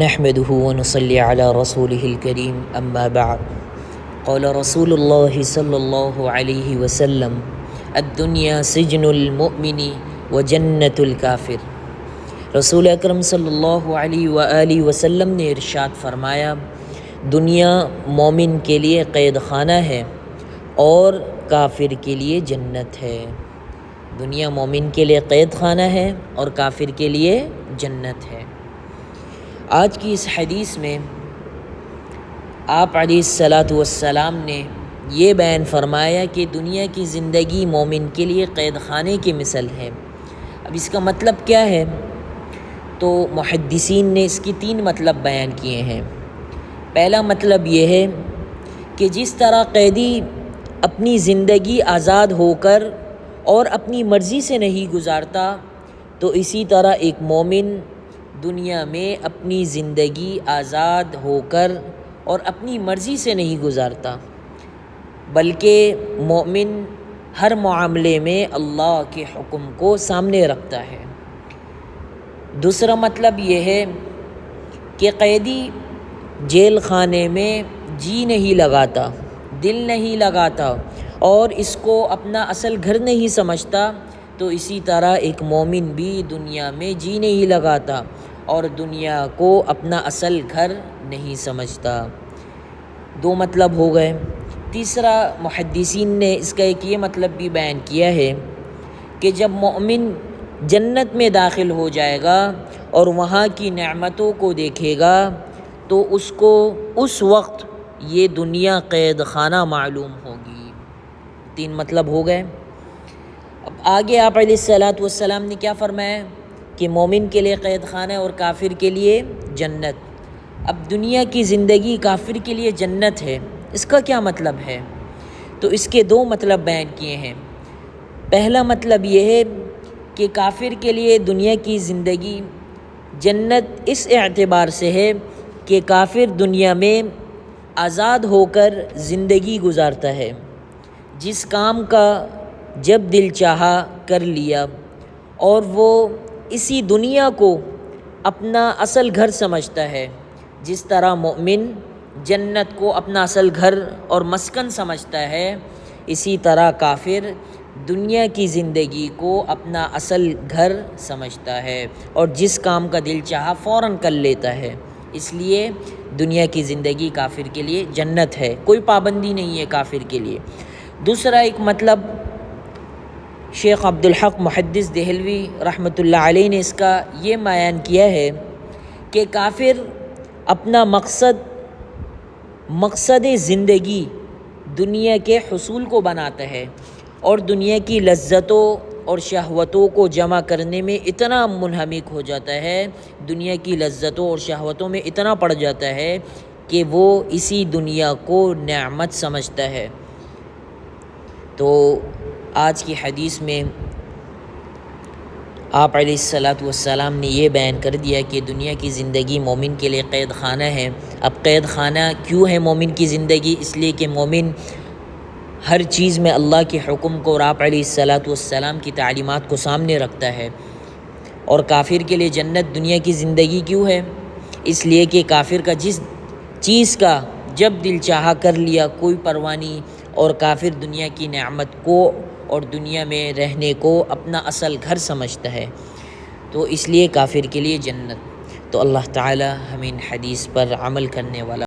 نحمده ونصلي على رسوله الكريم اما بعد قال رسول الله صلى الله عليه وسلم الدنيا سجن المؤمن وجنة الكافر۔ رسول اکرم صلی اللہ علیہ وآلہ وسلم نے ارشاد فرمایا، دنیا مومن کے لیے قید خانہ ہے اور کافر کے لیے جنت ہے۔ دنیا مومن کے لیے قید خانہ ہے اور کافر کے لیے جنت ہے۔ آج کی اس حدیث میں آپ علیہ الصلاۃ والسلام نے یہ بیان فرمایا کہ دنیا کی زندگی مومن کے لیے قید خانے کی مثل ہے۔ اب اس کا مطلب کیا ہے؟ تو محدثین نے اس کی 3 مطلب بیان کیے ہیں۔ پہلا مطلب یہ ہے کہ جس طرح قیدی اپنی زندگی آزاد ہو کر اور اپنی مرضی سے نہیں گزارتا، تو اسی طرح ایک مومن دنیا میں اپنی زندگی آزاد ہو کر اور اپنی مرضی سے نہیں گزارتا، بلکہ مومن ہر معاملے میں اللہ کے حکم کو سامنے رکھتا ہے۔ دوسرا مطلب یہ ہے کہ قیدی جیل خانے میں جی نہیں لگاتا، دل نہیں لگاتا اور اس کو اپنا اصل گھر نہیں سمجھتا، تو اسی طرح ایک مومن بھی دنیا میں جی نہیں لگاتا اور دنیا کو اپنا اصل گھر نہیں سمجھتا۔ 2 مطلب ہو گئے۔ تیسرا محدثین نے اس کا ایک یہ مطلب بھی بیان کیا ہے کہ جب مومن جنت میں داخل ہو جائے گا اور وہاں کی نعمتوں کو دیکھے گا تو اس کو اس وقت یہ دنیا قید خانہ معلوم ہوگی۔ 3 مطلب ہو گئے۔ اب آگے آپ علیہ الصلاۃ والسلام نے کیا فرمایا کہ مومن کے لیے قید خانہ اور کافر کے لیے جنت۔ اب دنیا کی زندگی کافر کے لیے جنت ہے، اس کا کیا مطلب ہے؟ تو اس کے 2 مطلب بیان کیے ہیں۔ پہلا مطلب یہ ہے کہ کافر کے لیے دنیا کی زندگی جنت اس اعتبار سے ہے کہ کافر دنیا میں آزاد ہو کر زندگی گزارتا ہے، جس کام کا جب دل چاہا کر لیا، اور وہ اسی دنیا کو اپنا اصل گھر سمجھتا ہے۔ جس طرح مومن جنت کو اپنا اصل گھر اور مسکن سمجھتا ہے، اسی طرح کافر دنیا کی زندگی کو اپنا اصل گھر سمجھتا ہے اور جس کام کا دل چاہا فوراً کر لیتا ہے۔ اس لیے دنیا کی زندگی کافر کے لیے جنت ہے، کوئی پابندی نہیں ہے کافر کے لیے۔ دوسرا ایک مطلب شیخ عبدالحق محدث دہلوی رحمۃ اللہ علیہ نے اس کا یہ بیان کیا ہے کہ کافر اپنا مقصد زندگی دنیا کے حصول کو بناتا ہے اور دنیا کی لذتوں اور شہوتوں کو جمع کرنے میں اتنا منہمک ہو جاتا ہے، دنیا کی لذتوں اور شہوتوں میں اتنا پڑ جاتا ہے کہ وہ اسی دنیا کو نعمت سمجھتا ہے۔ تو آج کی حدیث میں آپ علیہ الصلاۃ والسلام نے یہ بیان کر دیا کہ دنیا کی زندگی مومن کے لیے قید خانہ ہے۔ اب قید خانہ کیوں ہے مومن کی زندگی؟ اس لیے کہ مومن ہر چیز میں اللہ کے حکم کو اور آپ علیہ الصلاۃ والسلام کی تعلیمات کو سامنے رکھتا ہے۔ اور کافر کے لیے جنت دنیا کی زندگی کیوں ہے؟ اس لیے کہ کافر کا جس چیز کا جب دل چاہا کر لیا، کوئی پرواہ نہیں، اور کافر دنیا کی نعمت کو اور دنیا میں رہنے کو اپنا اصل گھر سمجھتا ہے، تو اس لیے کافر کے لیے جنت۔ تو اللہ تعالی ہمیں ان حدیث پر عمل کرنے والا